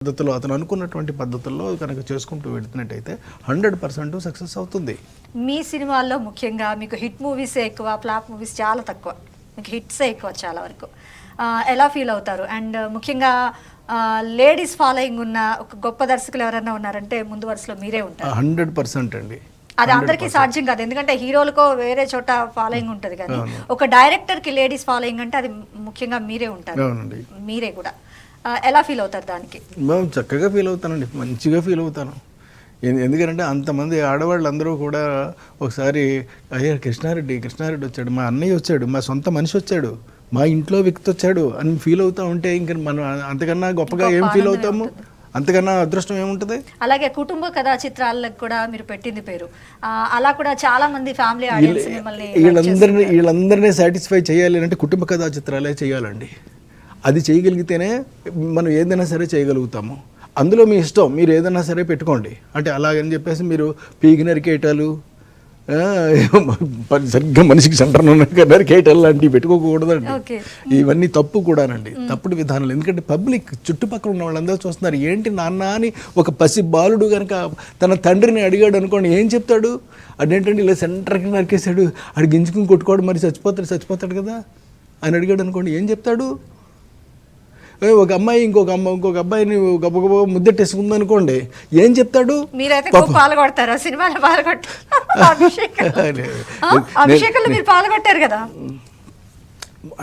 పద్ధతిలో అతను అనుకున్నటువంటి పద్ధతుల్లో కనుక చేసుకుంటూ వెళ్తున్నట్టయితే 100% సక్సెస్ అవుతుంది. మీ సినిమాల్లో ముఖ్యంగా మీకు హిట్ మూవీసే ఎక్కువ, ఫ్లాప్ మూవీస్ చాలా తక్కువ, మీకు హిట్సే ఎక్కువ చాలా వరకు. ఎలా ఫీల్ అవుతారు? అండ్ ముఖ్యంగా లేడీస్ ఫాలోయింగ్ ఉన్న ఒక గొప్ప దర్శకులు ఎవరైనా ఉన్నారంటే ముందు వరుసలో మీరే ఉంటారు. 100% అండి. అది అందరికీ సాధ్యం కాదు, ఎందుకంటే హీరోలకో వేరే చోట ఫాలోయింగ్ ఉంటుంది, కానీ ఒక డైరెక్టర్కి లేడీస్ ఫాలోయింగ్ అంటే అది ముఖ్యంగా మీరే ఉంటారు. మీరే కూడా ఎలా ఫీల్ అవుతారు దానికి? మేము చక్కగా ఫీల్ అవుతానండి, మంచిగా ఫీల్ అవుతాను. ఎందుకంటే అంతమంది ఆడవాళ్ళు అందరూ కూడా ఒకసారి అయ్యా కృష్ణారెడ్డి వచ్చాడు, మా అన్నయ్య వచ్చాడు, మా సొంత మనిషి వచ్చాడు, మా ఇంట్లో వ్యక్తి వచ్చాడు అని ఫీల్ అవుతూ ఉంటే ఇంకా మనం అంతకన్నా గొప్పగా ఏం ఫీల్ అవుతాము? అంతకన్నా అదృష్టం ఏముంటుంది? అలాగే కుటుంబ కథా చిత్రాలకు కూడా మీరు పెట్టింది పేరు, అలా కూడా చాలా మంది ఫ్యామిలీ ఆడియన్స్ మిమ్మల్ని వీళ్ళందరినీ సాటిస్ఫై చేయాలి అంటే కుటుంబ కథా చిత్రాలే చేయాలండి. అది చేయగలిగితేనే మనం ఏదైనా సరే చేయగలుగుతాము. అందులో మీ ఇష్టం, మీరు ఏదైనా సరే పెట్టుకోండి. అంటే అలాగని చెప్పేసి మీరు పీకి నరికేయటాలు, సరిగ్గా మనిషికి సెంటర్ నరికేయటాలు లాంటివి పెట్టుకోకూడదండి. ఇవన్నీ తప్పు కూడానండి, తప్పుడు విధానాలు. ఎందుకంటే పబ్లిక్ చుట్టుపక్కల ఉన్న వాళ్ళందరూ చూస్తున్నారు. ఏంటి నాన్న అని ఒక పసి బాలుడు కనుక తన తండ్రిని అడిగాడు అనుకోండి, ఏం చెప్తాడు? అదేంటండి ఇలా సెంటర్కి నరికేశాడు, అడి గింజుకుని కొట్టుకోవడం, మరి చచ్చిపోతాడు కదా అని అడిగాడు అనుకోండి, ఏం చెప్తాడు? ఒక అమ్మాయి ఇంకొక అబ్బాయిని గబగబ ముద్దెట్టేసుకుంది అనుకోండి, ఏం చెప్తాడు? పాల్గొట్టారు కదా.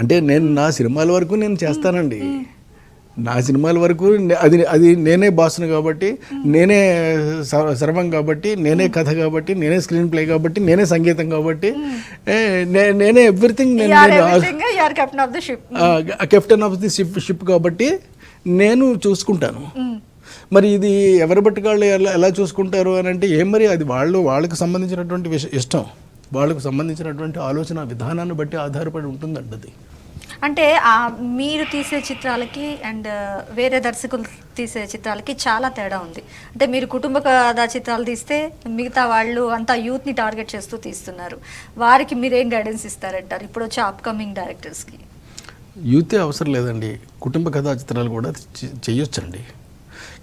అంటే నేను నా సినిమాల వరకు నేను చేస్తానండి. నా సినిమాల వరకు అది నేనే బాసును కాబట్టి, నేనే సర్వం కాబట్టి, నేనే కథ కాబట్టి, నేనే స్క్రీన్ ప్లే కాబట్టి, నేనే సంగీతం కాబట్టి, నేనే everything. Captain of the ship కాబట్టి నేను చూసుకుంటాను. మరి ఇది ఎవరి బట్టుకాళ్ళు ఎలా చూసుకుంటారు అని అంటే ఏం, మరి అది వాళ్ళకి సంబంధించినటువంటి ఇష్టం, వాళ్ళకు సంబంధించినటువంటి ఆలోచన విధానాన్ని బట్టి ఆధారపడి ఉంటుందండి అది. అంటే మీరు తీసే చిత్రాలకి అండ్ వేరే దర్శకులు తీసే చిత్రాలకి చాలా తేడా ఉంది. అంటే మీరు కుటుంబ కథా చిత్రాలు తీస్తే మిగతా వాళ్ళు అంతా యూత్ని టార్గెట్ చేస్తూ తీస్తున్నారు. వారికి మీరేం గైడెన్స్ ఇస్తారంటారు ఇప్పుడు వచ్చే అప్కమింగ్ డైరెక్టర్స్కి? యూతే అవసరం లేదండి, కుటుంబ కథా చిత్రాలు కూడా చేయొచ్చండి.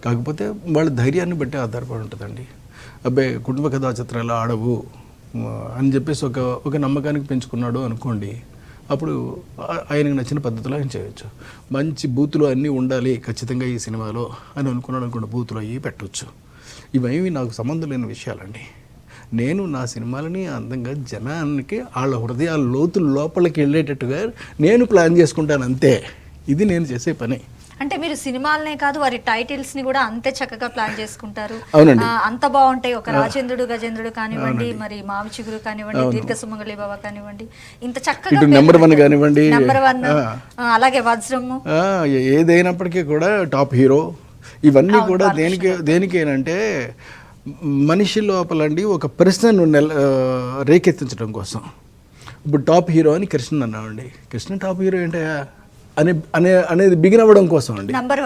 కాకపోతే వాళ్ళ ధైర్యాన్ని బట్టి ఆధారపడి ఉంటుందండి. అబ్బాయి కుటుంబ కథా చిత్రాలు ఆడవు అని చెప్పేసి ఒక నమ్మకానికి పెంచుకున్నాడు అనుకోండి, అప్పుడు ఆయనకు నచ్చిన పద్ధతిలో ఆయన చేయొచ్చు. మంచి బూతులు అన్నీ ఉండాలి ఖచ్చితంగా ఈ సినిమాలో అని అనుకున్నాడు అనుకోండి, బూతులు అవి పెట్టవచ్చు. ఇవేమి నాకు సంబంధం లేని విషయాలండి. నేను నా సినిమాలని అందంగా జనానికి వాళ్ళ హృదయాల లోతుల లోపలికి వెళ్ళేటట్టుగా నేను ప్లాన్ చేసుకుంటాను, అంతే. ఇది నేను చేసే పని. అంటే మీరు సినిమాలనే కాదు, వారి టైటిల్స్ ని కూడా అంతే చక్కగా ప్లాన్ చేసుకుంటారు. అవునండి, అంత బాగుంటాయి. ఒక రాజేంద్రుడు గజేంద్రుడు కానివ్వండి, మరి మావి చిగురు కానివ్వండి, దీర్ఘ సుమంగళి బాబా కానివ్వండి, ఇంత చక్కగా నెంబర్ 1 కానివ్వండి, నెంబర్ 1 అలాగే వజ్రము, ఏదైనప్పటికీ కూడా టాప్ హీరో. ఇవన్నీ కూడా దేనికేనంటే మనిషి లోపలండి ఒక ప్రశ్నను రేకెత్తించడం కోసం. ఇప్పుడు టాప్ హీరో అని కృష్ణ అన్నామండి, కృష్ణ టాప్ హీరో ఏంటయ్యా అనేది బిగిన్ అవ్వడం కోసం అండి. నెంబర్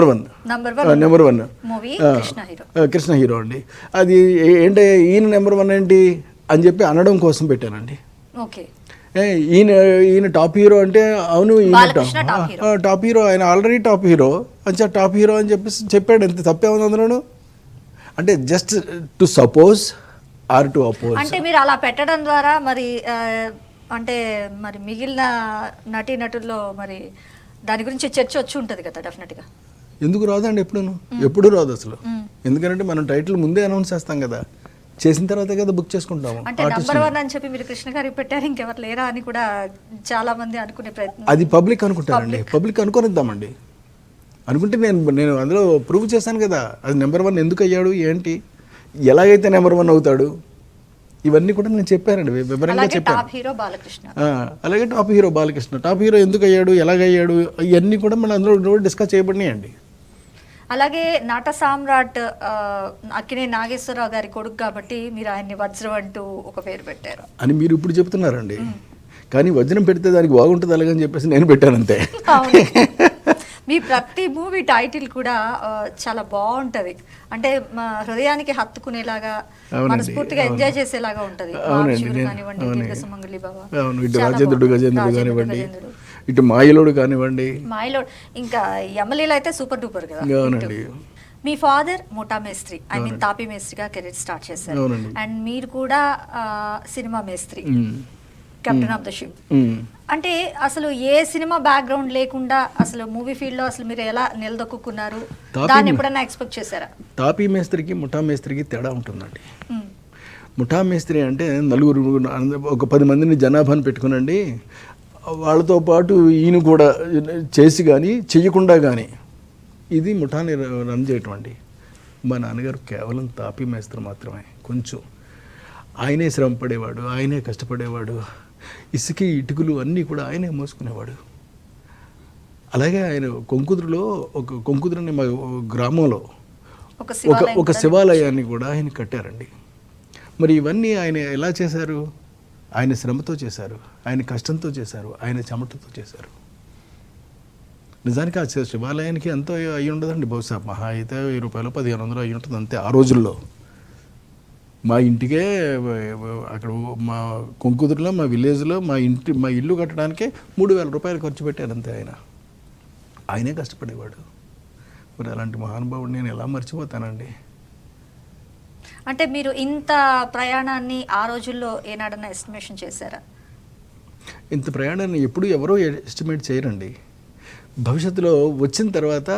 1 కృష్ణ హీరో అండి. అది ఏంటంటే ఈయన నెంబర్ 1 ఏంటి అని చెప్పి అనడం కోసం పెట్టానండి. ఈయన టాప్ హీరో అంటే అవును ఈయన టాప్ హీరో, ఆయన ఆల్రెడీ టాప్ హీరో అని టాప్ హీరో అని చెప్పేసి చెప్పాడు. ఎంత తప్పే ఉంది అందులోను? అంటే just to suppose or to oppose. అంటే మీరు అలా పెట్టడం ద్వారా మరి అంటే మరి మిగిలిన నటుల్లో మరి దాని గురించి చర్చ వచ్చి ఉంటుంది కదా డెఫినెట్గా. ఎందుకు రాదండి? ఎప్పుడు రాదు అసలు. ఎందుకంటే మనం టైటిల్ ముందే అనౌన్స్ చేస్తాం కదా, చేసిన తర్వాత కదా బుక్ చేసుకుంటాము. అంటే నెంబర్ 1 అని చెప్పి మీరు కృష్ణ గారికి పెట్టారు, ఇంకెవరు లేరా అని కూడా చాలా మంది అనుకునే ప్రయత్నం. అది పబ్లిక్ అనుకుంటారండి, పబ్లిక్ అనుకోనిద్దామండి. అనుకుంటే నేను అందులో ప్రూవ్ చేశాను కదా, అది నెంబర్ 1 ఎందుకు అయ్యాడు, ఏంటి, ఎలాగైతే నెంబర్ 1 అవుతాడు, ఇవన్నీ కూడా నేను చెప్పానండి, వివరంగా చెప్పాను. అలాగే top hero Balakrishna, top hero ఎందుకు అయ్యాడు, ఎలాగయ్యాడు, ఇవన్నీ కూడా మనం అందులో డిస్కస్ చేయబడినాయండి. అలాగే నట సామ్రాట్ అక్కినే నాగేశ్వరరావు గారి కొడుకు కాబట్టి మీరు ఆయన్ని వజ్రం అంటూ ఒక పేరు పెట్టారు అని మీరు ఇప్పుడు చెప్తున్నారండి. కానీ వజ్రం పెడితే దానికి బాగుంటుంది అలాగని చెప్పేసి నేను పెట్టాను, అంతే. మీ ప్రతి మూవీ టైటిల్ కూడా చాలా బాగుంటది, అంటే హృదయానికి హత్తుకునేలాగా, మనస్ఫూర్తిగా ఎంజాయ్ చేసేలాగా ఉంటది. కానివ్వండి, దీర్ఘ సుమంగళి బాబా, రాజేంద్రుడు గజేంద్రుడు కానివ్వండి, ఇటు మాయలోడు కానివ్వండి. మాయలో ఇంకా యమలీల అయితే సూపర్ డూపర్ కదా. అవునండి. మీ ఫాదర్ ముఠా మేస్త్రి, ఐ మీన్ తాపీ మేస్త్రిగా కెరీర్ స్టార్ట్ చేశారు. అవునండి. అండ్ మీరు కూడా సినిమా మేస్త్రి, కెప్టెన్ ఆఫ్ ద షిప్. అంటే అసలు ఏ సినిమా బ్యాక్గ్రౌండ్ లేకుండా అసలు మూవీ ఫీల్డ్ లో అసలు మీరు ఎలా నిలదొక్కున్నారు? దాన్ని ఎప్పుడైనా ఎక్స్పెక్ట్ చేశారా? తాపీ మేస్త్రికి ముఠా మేస్త్రికి తేడా ఉంటుందండి. ముఠా మేస్త్రి అంటే నలుగురు ఒక 10 మందిని జనాభాను పెట్టుకునండి, వాళ్ళతో పాటు ఈయన కూడా చేసి కానీ చెయ్యకుండా కానీ ఇది ముఠాని రన్ చేయటం అండి. మా నాన్నగారు కేవలం తాపీ మేస్త్రి మాత్రమే. కొంచెం ఆయనే శ్రమ పడేవాడు, ఆయనే కష్టపడేవాడు, ఇసుక ఇటుకలు అన్నీ కూడా ఆయనే మోసుకునేవాడు. అలాగే ఆయన కొంకుదురు అనే మా గ్రామంలో ఒక శివాలయాన్ని కూడా ఆయన కట్టారండి. మరి ఇవన్నీ ఆయన ఎలా చేశారు? ఆయన శ్రమతో చేశారు, ఆయన కష్టంతో చేశారు, ఆయన చెమటతో చేశారు. నిజానికి ఆ శివాలయానికి ఎంతో అయ్యి ఉండదండి, బహుశా మహా అయితే 1000 రూపాయలు 1500 అయ్యి ఉంటుంది అంతే ఆ రోజుల్లో. మా ఇంటికే అక్కడ మా కొంకుదురులో మా విలేజ్లో మా ఇల్లు కట్టడానికే 3000 రూపాయలు ఖర్చు పెట్టారు అంతే. ఆయనే కష్టపడేవాడు. మరి అలాంటి మహానుభావుడు నేను ఎలా మర్చిపోతానండి? అంటే మీరు ఇంత ప్రయాణాన్ని ఆ రోజుల్లో ఏనాడన్నా ఎస్టిమేషన్ చేశారా? ఇంత ప్రయాణాన్ని ఎప్పుడు ఎవరో ఎస్టిమేట్ చేయరండి. భవిష్యత్తులో వచ్చిన తర్వాత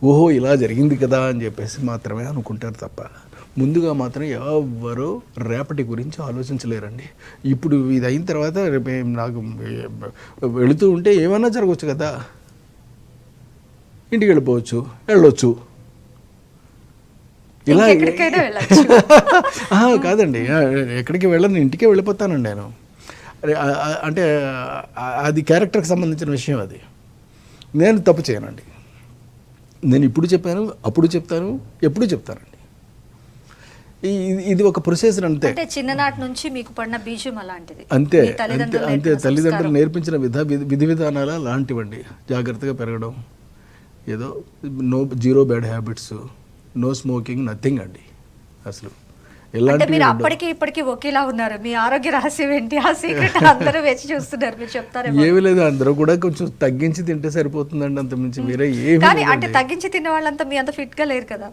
ఓహో ఇలా జరిగింది కదా అని చెప్పేసి మాత్రమే అనుకుంటారు తప్ప ముందుగా మాత్రం ఎవరు రేపటి గురించి ఆలోచించలేరండి. ఇప్పుడు ఇది అయిన తర్వాత రేపు నాకు వెళుతూ ఉంటే ఏమైనా జరగవచ్చు కదా, ఇంటికి వెళ్ళొచ్చు. ఇలా కాదండి, ఎక్కడికి వెళ్ళను, ఇంటికే వెళ్ళిపోతానండి నేను. అంటే అది క్యారెక్టర్కి సంబంధించిన విషయం. అది నేను తప్పు చేయనండి. నేను ఇప్పుడు చెప్పాను, అప్పుడు చెప్తాను, ఎప్పుడు చెప్తానండి. ఇది ఒక ప్రొసెసర్ అంతే. చిన్ననాటి నుంచి మీకు పడిన బీజం అలాంటిది. అంతే తల్లిదండ్రులు నేర్పించిన విధి విధానాలు లాంటివండి. జాగ్రత్తగా పెరగడం, ఏదో zero bad habits, no smoking, nothing అండి. అసలు మీరు అప్పటికి ఇప్పటికి ఒకేలా ఉన్నారు. మీ ఆరోగ్య రహస్యం ఏంటి? ఆ సీక్రెట్ అందరూ వేచి చూస్తున్నారు, మీరు చెప్తారు. ఏమీ లేదు, అందరూ కూడా కొంచెం తగ్గించి తింటే సరిపోతుందండి, అంత మించి వేరే ఏమి. కానీ అంటే తగ్గించి తినే వాళ్ళంతా మీ అంత ఫిట్ గా లేరు కదా.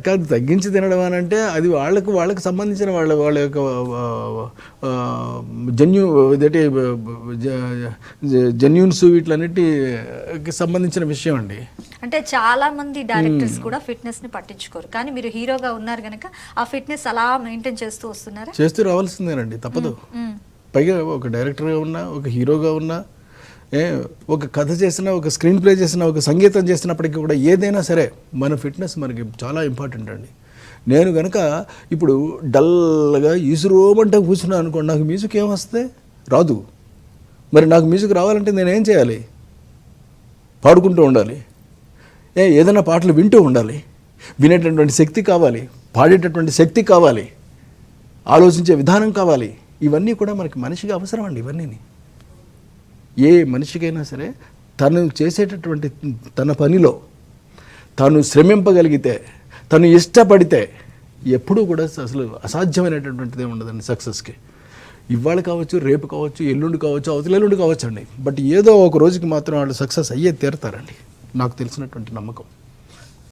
కాదు, తగ్గించి తినడం అని అంటే అది వాళ్ళకి సంబంధించిన వాళ్ళ యొక్క జెన్యూన్స్ వీటిలన్నిటికి సంబంధించిన విషయం అండి. అంటే చాలా మంది డైరెక్టర్స్ కూడా ఫిట్నెస్ ని పట్టించుకోరు, కానీ మీరు హీరోగా ఉన్నారు కనుక ఆ ఫిట్నెస్ అలా మెయింటైన్ చేస్తూ రావాల్సిందేనండి, తప్పదు. పైగా ఒక డైరెక్టర్గా ఉన్నా, ఒక హీరోగా ఉన్నా, ఒక కథ చేసినా, ఒక స్క్రీన్ ప్లే చేసినా, ఒక సంగీతం చేసినప్పటికీ కూడా ఏదైనా సరే మన ఫిట్నెస్ మనకి చాలా ఇంపార్టెంట్ అండి. నేను కనుక ఇప్పుడు డల్గా ఈసురోమంటే కూర్చున్నాను అనుకోండి, నాకు మ్యూజిక్ ఏమొస్తే రాదు. మరి నాకు మ్యూజిక్ రావాలంటే నేనేం చేయాలి? పాడుకుంటూ ఉండాలి, ఏదైనా పాటలు వింటూ ఉండాలి, వినేటటువంటి శక్తి కావాలి, పాడేటటువంటి శక్తి కావాలి, ఆలోచించే విధానం కావాలి. ఇవన్నీ కూడా మనకి మనిషికి అవసరం అండి. ఇవన్నీ ఏ మనిషికైనా సరే తను చేసేటటువంటి తన పనిలో తను శ్రమింపగలిగితే, తను ఇష్టపడితే ఎప్పుడూ కూడా అసలు అసాధ్యమైనటువంటిదే ఉండదండి సక్సెస్కి. ఇవాళ కావచ్చు, రేపు కావచ్చు, ఎల్లుండి కావచ్చు, అవతల ఎల్లుండి కావచ్చు అండి, బట్ ఏదో ఒక రోజుకి మాత్రం వాళ్ళు సక్సెస్ అయ్యే తీరుతారండి, నాకు తెలిసినటువంటి నమ్మకం.